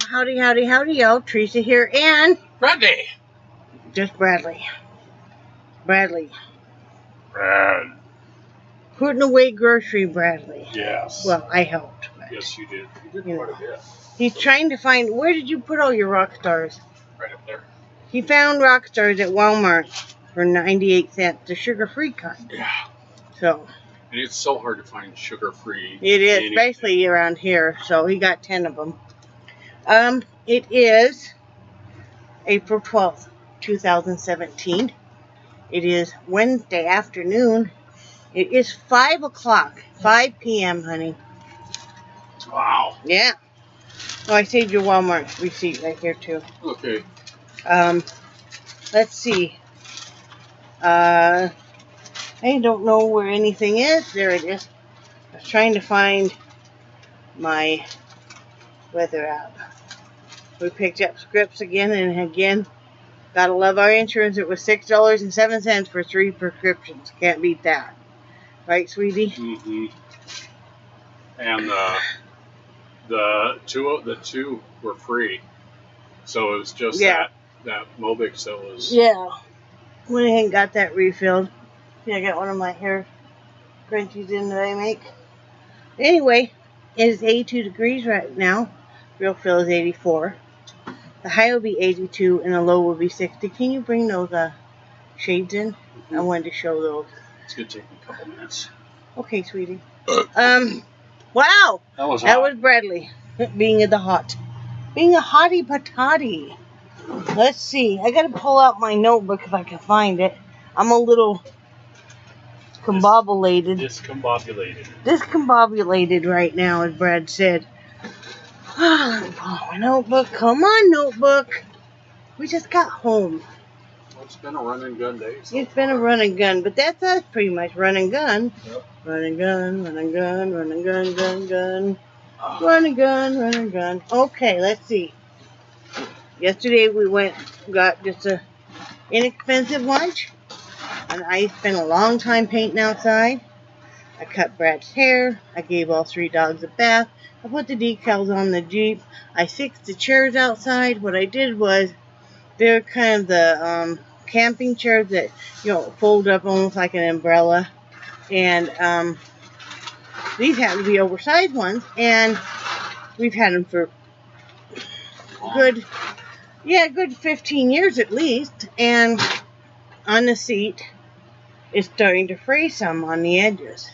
Howdy, howdy, howdy, y'all. Teresa here, and Bradley. just Bradley. Brad. Putting away grocery Bradley. Yes. Well, I helped. Yes, you did. You did quite a bit. He's trying to find, where did you put all your rock stars? Right up there. He found rock stars at Walmart for 98 cents, the sugar-free kind. Yeah. So. And it's so hard to find sugar-free. It is, especially around here. So he got 10 of them. It is April 12th, 2017. It is Wednesday afternoon. It is 5 o'clock, 5 p.m., honey. Wow. Yeah. Oh, I saved your Walmart receipt right here, too. Okay. Let's see. I don't know where anything is. There it is. I was trying to find my weather app. We picked up scripts again and again. Gotta love our insurance. It was $6.07 for 3 prescriptions. Can't beat that. Right, sweetie? Mm-hmm. And the two were free. So it was just that Mobix that was... Yeah. Went ahead and got that refilled. See, I got one of my hair scrunchies in that I make. Anyway, it is 82 degrees right now. Real feel is 84. The high will be 82 and the low will be 60. Can you bring those shades in? I wanted to show those. It's going to take me a couple minutes. Okay, sweetie. Wow. That was Bradley being a hottie patati. Let's see. I got to pull out my notebook if I can find it. I'm a little discombobulated right now, as Brad said. Let me pull out my notebook. Come on, notebook. We just got home. Well, it's been a run and gun day. It's been a run and gun, but that's us pretty much. Run and gun. Yep. Run and gun, run and gun, run and gun, gun. Run and gun, run and gun. Okay, let's see. Yesterday we got just a inexpensive lunch. And I spent a long time painting outside. I cut Brad's hair. I gave all 3 dogs a bath. I put the decals on the Jeep. I fixed the chairs outside. What I did was, they're kind of the camping chairs that, fold up almost like an umbrella. And these happen to be oversized ones. And we've had them for good 15 years at least. And on the seat, it's starting to fray some on the edges.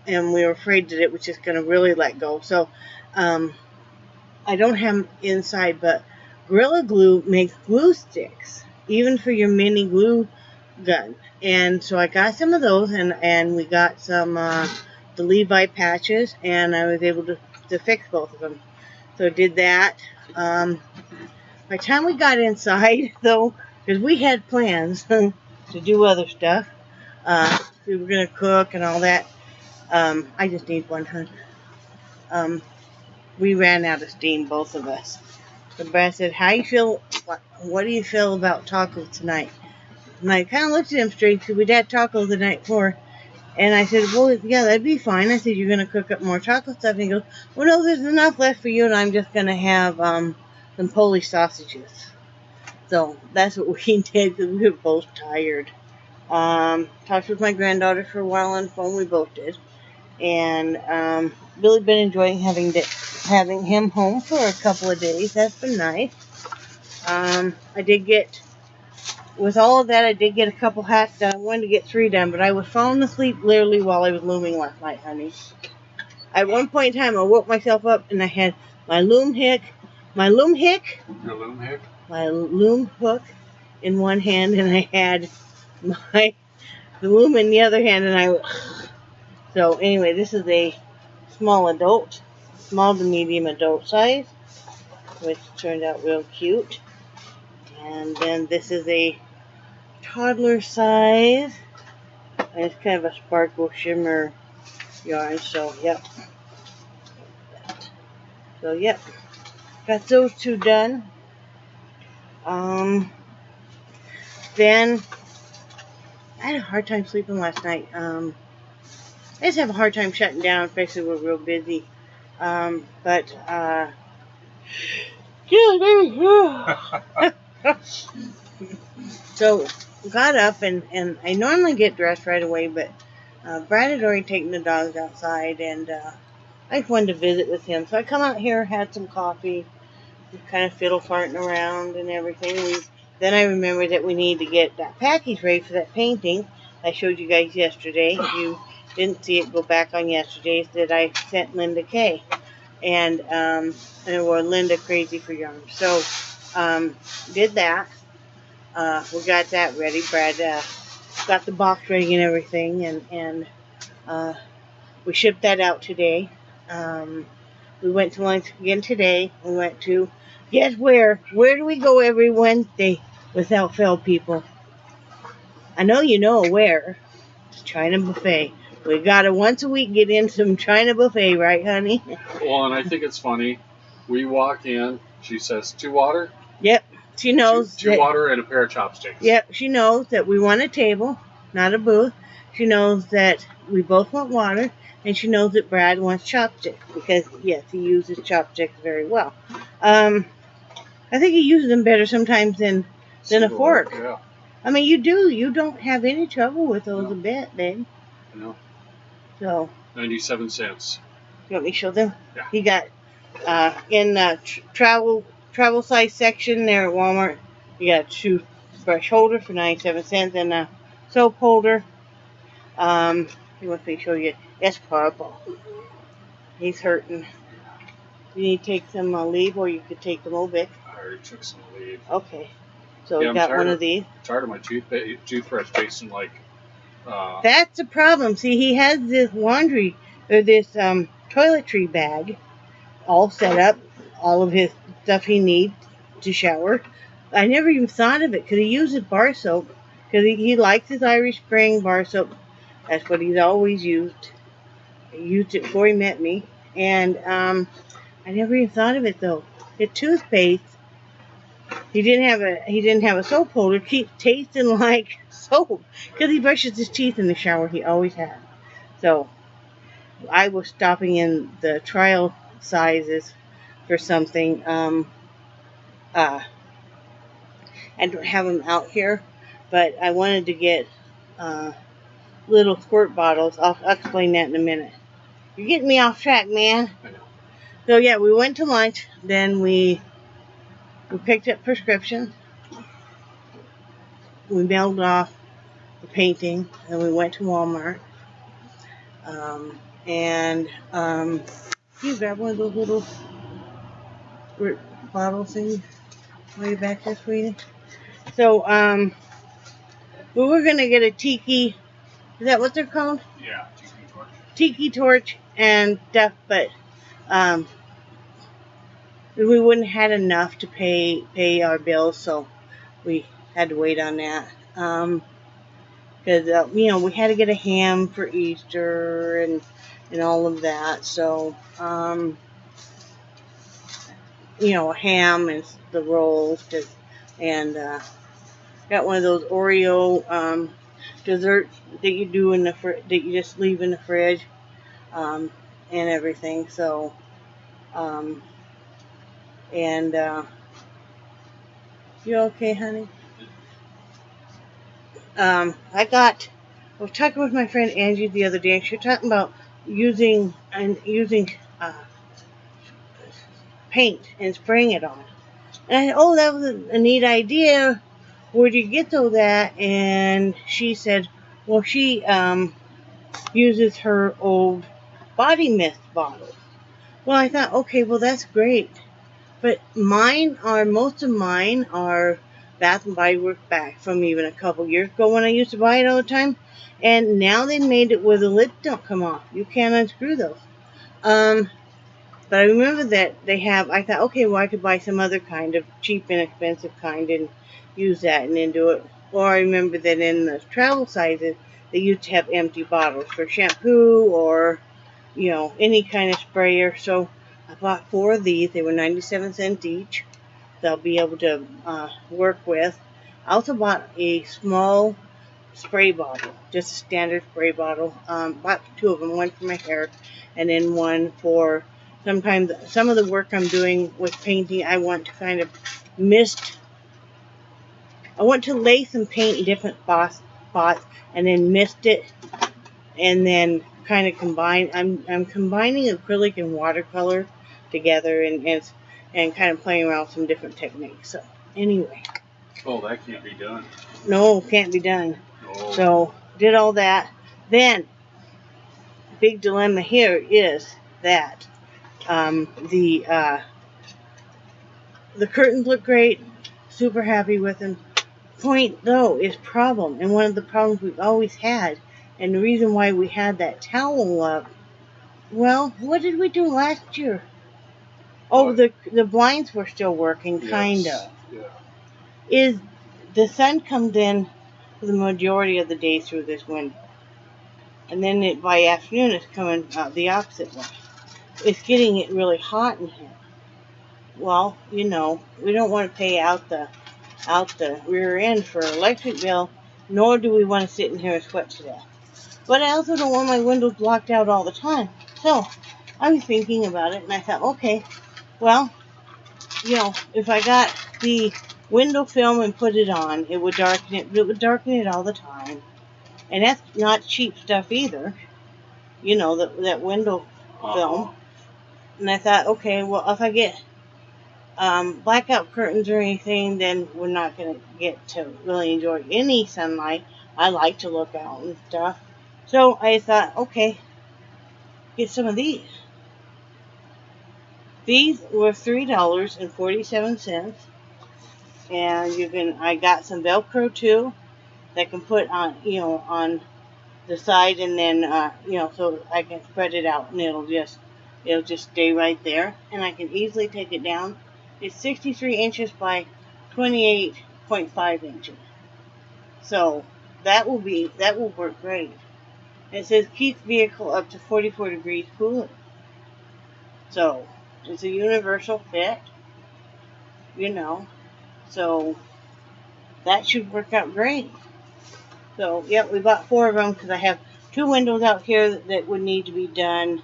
And we were afraid that it was just going to really let go. So, I don't have them inside, but Gorilla Glue makes glue sticks, even for your mini glue gun. And so I got some of those, and we got some, the Levi patches, and I was able to fix both of them. So I did that. By the time we got inside, though, because we had plans to do other stuff, we were going to cook and all that. I just need one, hun. We ran out of steam, both of us. So Brad said, how you feel? What do you feel about tacos tonight? And I kind of looked at him straight because we'd had tacos the night before. And I said, well, yeah, that'd be fine. I said, you're going to cook up more taco stuff? And he goes, well, no, there's enough left for you, and I'm just going to have some Polish sausages. So that's what we did because we were both tired. Talked with my granddaughter for a while on the phone. We both did. And really been enjoying having him home for a couple of days. That's been nice. With all of that, I did get a couple hats done. I wanted to get 3 done, but I was falling asleep literally while I was looming last night, honey. At one point in time, I woke myself up and I had my loom hook in one hand, and I had the loom in the other hand, and so anyway, this is a small to medium adult size, which turned out real cute. And then this is a toddler size, and it's kind of a sparkle shimmer yarn, so yep. So yep, got those 2 done. Then I had a hard time sleeping last night. I just have a hard time shutting down, especially when we're real busy. But So got up and I normally get dressed right away, but Brad had already taken the dogs outside, and I just wanted to visit with him. So I come out here, had some coffee, kind of fiddle farting around and everything. Then I remembered that we need to get that package ready for that painting I showed you guys yesterday. If you didn't see it, go back on yesterday's that I sent Linda K. And or Linda Crazy for Yarn. So did that. We got that ready. Brad got the box ready and everything, and we shipped that out today. We went to lunch again today. We went to, guess where? Where do we go every Wednesday without fail, people? I know you know where. It's China Buffet. We gotta once a week get in some China Buffet, right, honey? Well, and I think it's funny. We walk in. She says, 2 water? Yep. She knows. Two water and a pair of chopsticks. Yep. She knows that we want a table, not a booth. She knows that we both want water. And she knows that Brad wants chopsticks because, yes, he uses chopsticks very well. I think he uses them better sometimes than a fork. Yeah. I mean, you do. You don't have any trouble with those a bit, babe. I know. So. 97 cents. You want me to show them? Yeah. He got in the travel size section there at Walmart. You got a toothbrush holder for 97 cents and a soap holder. He wants me to show you. It's purple. He's hurting. You need to take some leave, or you could take the Mobic. I already took some leave. Okay. So we got one of these. I'm tired of my toothbrush tasting like... That's the problem. See, he has this toiletry bag all set up. All of his stuff he needs to shower. I never even thought of it because he uses bar soap. Because he likes his Irish Spring bar soap. That's what he's always used. He used it before he met me. And I never even thought of it though. The toothpaste, he didn't have a soap holder. Keeps tasting like soap because he brushes his teeth in the shower. He always has. So I was stopping in the trial sizes for something. I don't have them out here, but I wanted to get little squirt bottles. I'll explain that in a minute. You're getting me off track, man. I know. So yeah, we went to lunch. Then we picked up prescriptions. We mailed off the painting, and we went to Walmart. Can you grab one of those little bottle things while you're back there, sweetie? So we were gonna get a tiki. Is that what they're called? Yeah, tiki torch. Tiki torch and stuff, but we wouldn't have had enough to pay our bills, so we had to wait on that. Because we had to get a ham for Easter and all of that. So a ham and the rolls, and got one of those Oreo desserts that you do in the that you just leave in the fridge, and everything. So you okay, honey? I was talking with my friend Angie the other day, and she was talking about using paint and spraying it on. And I said, oh, that was a neat idea. Where'd you get all that? And she said, well, she uses her old body mist bottles. Well, I thought, okay, well, that's great. But most of mine are Bath and Body Works back from even a couple years ago when I used to buy it all the time. And now they made it where the lids don't come off. You can't unscrew those. But I remember that I thought, okay, well, I could buy some other kind of cheap, inexpensive kind and use that and then do it. Or I remember that in the travel sizes, they used to have empty bottles for shampoo or, any kind of sprayer. So I bought 4 of these. They were 97 cents each. They'll be able to work with. I also bought a small spray bottle, just a standard spray bottle. Bought 2 of them, one for my hair and then one for sometimes some of the work I'm doing with painting, I want to kind of mist. I want to lay some paint in different spots and then mist it, and then kind of combine. I'm combining acrylic and watercolor together, and kind of playing around with some different techniques. So anyway. Oh, that can't be done. No, can't be done. No. So did all that. Then big dilemma here is that the curtains look great. Super happy with them. Point though is problem, and one of the problems we've always had, and the reason why we had that towel up. Well, what did we do last year? Oh, the blinds were still working, kind of. Yeah. Is the sun comes in for the majority of the day through this window, and then by afternoon it's coming out the opposite way. It's getting it really hot in here. Well, we don't want to pay out the rear end for electric bill, nor do we want to sit in here and sweat to death. But I also don't want my windows blocked out all the time. So I was thinking about it, and I thought, okay, well, if I got the window film and put it on, it would darken it, but it would darken it all the time. And that's not cheap stuff either. That window film. And I thought, okay, well, if I get blackout curtains or anything, then we're not going to get to really enjoy any sunlight. I like to look out and stuff. So I thought, okay, get some of these. These were $3.47. And I got some Velcro too that can put on, on the side, and then, so I can spread it out, and it'll just stay right there, and I can easily take it down. It's 63 inches by 28.5 inches. So that will work great. It says keep vehicle up to 44 degrees cooler. So it's a universal fit, so that should work out great. So, yep, we bought 4 of them because I have 2 windows out here that would need to be done.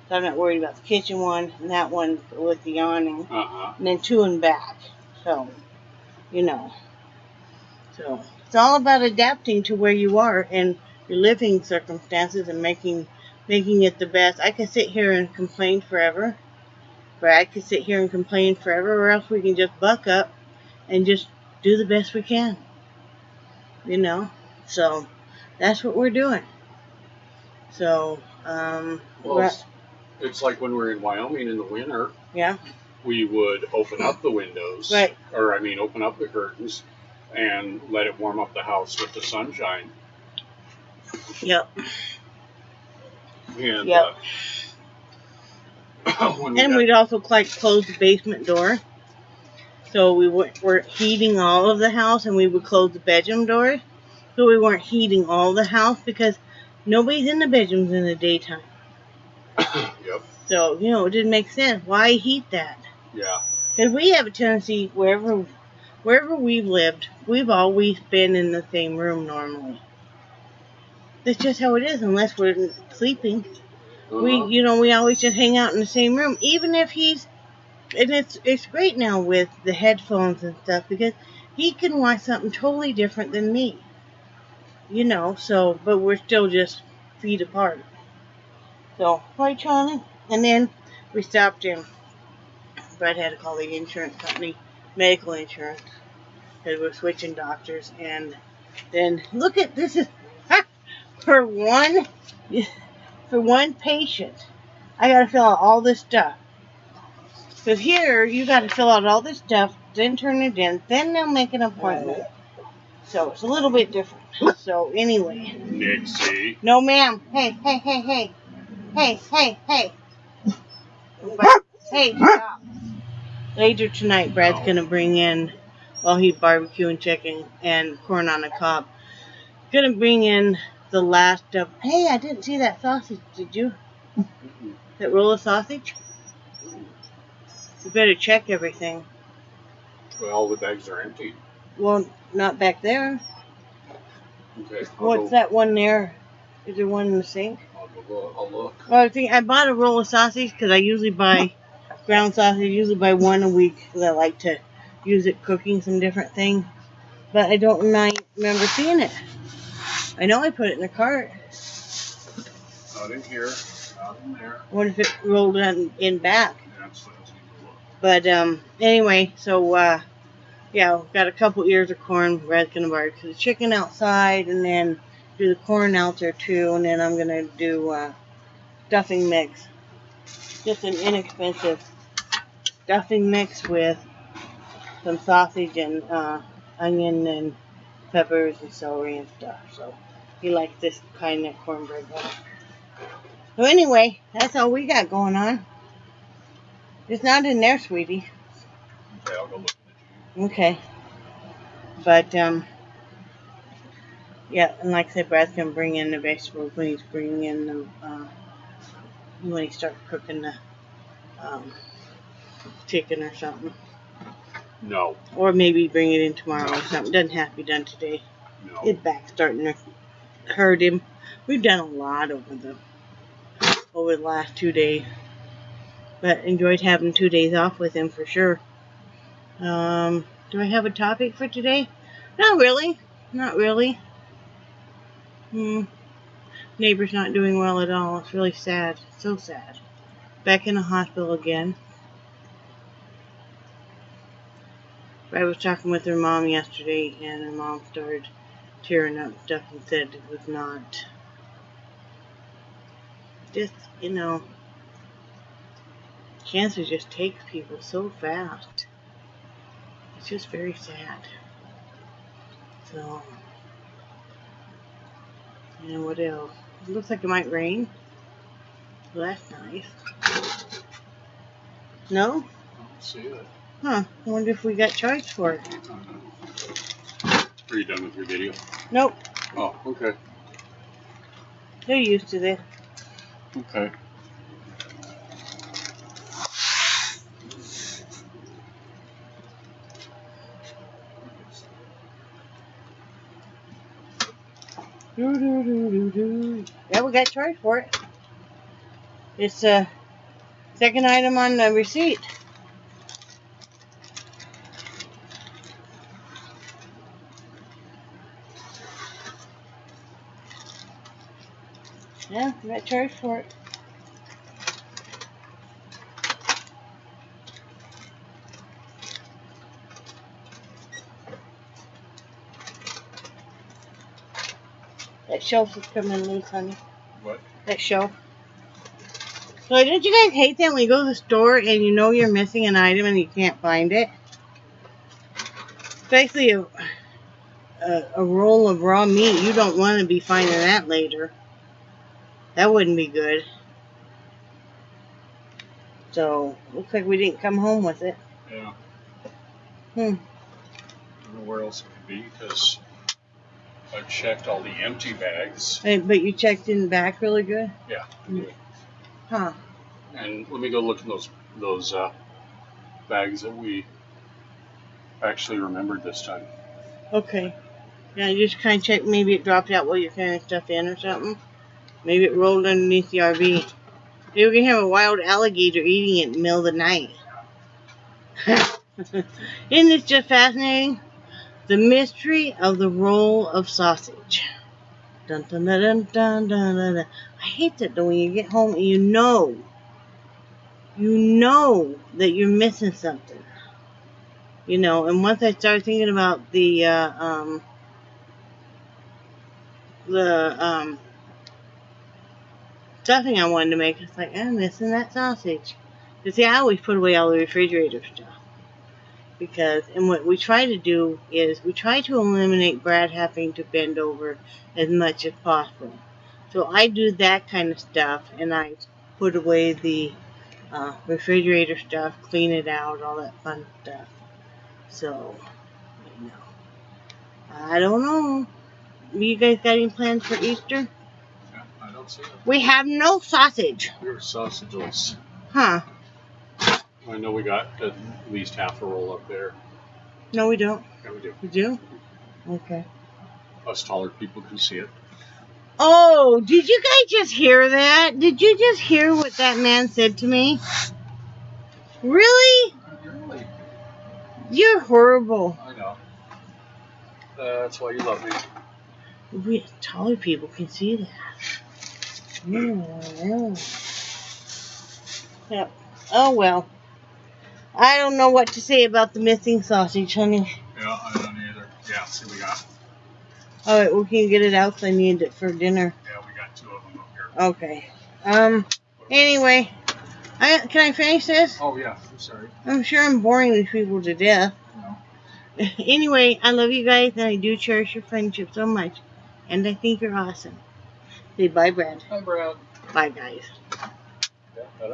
So I'm not worried about the kitchen one and that one with the awning. And then 2 in back. So, So, it's all about adapting to where you are and your living circumstances and making it the best. I could sit here and complain forever. Brad could sit here and complain forever, or else we can just buck up and just do the best we can. So that's what we're doing. So, it's like when we're in Wyoming in the winter. Yeah. We would open up the windows. Right. Open up the curtains and let it warm up the house with the sunshine. Yep. And, yep. We'd also close the basement door. So we were heating all of the house, and we would close the bedroom doors. So we weren't heating all the house because nobody's in the bedrooms in the daytime. Yep. So, it didn't make sense. Why heat that? Yeah. Because we have a tendency, wherever we've lived, we've always been in the same room normally. That's just how it is, unless we're sleeping. We always just hang out in the same room, even if and it's great now with the headphones and stuff, because he can watch something totally different than me. But we're still just feet apart. So, right, Charlie? And then we stopped in. Brad had to call the insurance company, medical insurance, because we're switching doctors. And then, look at this is for one patient. I got to fill out all this stuff. Because here, you got to fill out all this stuff, then turn it in, then they'll make an appointment. So, it's a little bit different. So, anyway. Nixie. No, ma'am. Hey. Hey, stop. Later tonight, Brad's going to bring in, he's barbecuing chicken and corn on the cob. Going to bring in the last of, hey, I didn't see that sausage, did you? That roll of sausage? You better check everything. Well, the bags are empty. Well, not back there. Okay. What's that one there? Is there one in the sink? I'll I'll look. Well, I think I bought a roll of sausage because I usually buy ground sausage. I usually buy one a week because I like to use it cooking some different things. But I don't remember seeing it. I know I put it in the cart. Not in here. Not in there. What if it rolled in back? That's But anyway, so yeah, got a couple ears of corn. Brad's gonna barbecue the chicken outside, and then do the corn out there too. And then I'm gonna do stuffing mix. Just an inexpensive stuffing mix with some sausage and onion and peppers and celery and stuff. So he likes this kind of cornbread. So anyway, that's all we got going on. It's not in there, sweetie. Okay, I'll go look at it. Okay. But yeah, and like I said, Brad's gonna bring in the vegetables when he's bringing in them when he starts cooking the chicken or something. No. Or maybe bring it in tomorrow or something. Doesn't have to be done today. No. His back's starting to hurt him. We've done a lot over the last 2 days. But enjoyed having 2 days off with him for sure. Do I have a topic for today? Not really. Not really. Neighbor's not doing well at all. It's really sad. So sad. Back in the hospital again. I was talking with her mom yesterday, and her mom started tearing up and stuff and said it was not. Just, cancer just takes people so fast. It's just very sad. So, what else? It looks like it might rain. Well, that's nice. No? I don't see it. Huh. I wonder if we got charged for it. Are you done with your video? Nope. Oh, okay. They're used to this. Okay. Yeah, we got charged for it. It's a second item on the receipt. Yeah, we got charged for it. That shelf is coming loose, honey. What? That shelf. So don't you guys hate that when you go to the store and you know you're missing an item and you can't find it? Especially a roll of raw meat. You don't want to be finding that later. That wouldn't be good. So, looks like we didn't come home with it. Yeah. Hmm. I don't know where else it could be because I checked all the empty bags. Hey, but you checked in the back really good? Yeah. I did. Huh. And let me go look in those bags that we actually remembered this time. Okay. Yeah, you just kind of check. Maybe it dropped out while you're carrying stuff in or something. Maybe it rolled underneath the RV. Maybe we're going to have a wild alligator eating it in the middle of the night. Isn't this just fascinating? The mystery of the roll of sausage. Dun dun dun dun dun dun dun. Dun. I hate that though when you get home and you know that you're missing something. And once I started thinking about the stuffing I wanted to make, it's like, I'm missing that sausage. You see, I always put away all the refrigerator stuff. And what we try to do is we try to eliminate Brad having to bend over as much as possible. So I do that kind of stuff, and I put away the refrigerator stuff, clean it out, all that fun stuff. So, I don't know. You guys got any plans for Easter? Yeah, I don't see it. We have no sausage. You're sausageless. Huh. I know we got at least half a roll up there. No, we don't. Yeah, we do. We do? Okay. Us taller people can see it. Oh, did you guys just hear that? Did you just hear what that man said to me? Really? Really? You're horrible. I know. That's why you love me. We taller people can see that. Yep. Oh well. I don't know what to say about the missing sausage, honey. Yeah, I don't either. Yeah, see, we got. Alright, we can get it out. I need it for dinner. Yeah, we got 2 of them up here. Okay. Anyway. Can I finish this? Oh, yeah. I'm sorry. I'm sure I'm boring these people to death. No. Anyway, I love you guys, and I do cherish your friendship so much. And I think you're awesome. Say bye, Brad. Hi, Brad. Bye, guys. Yeah,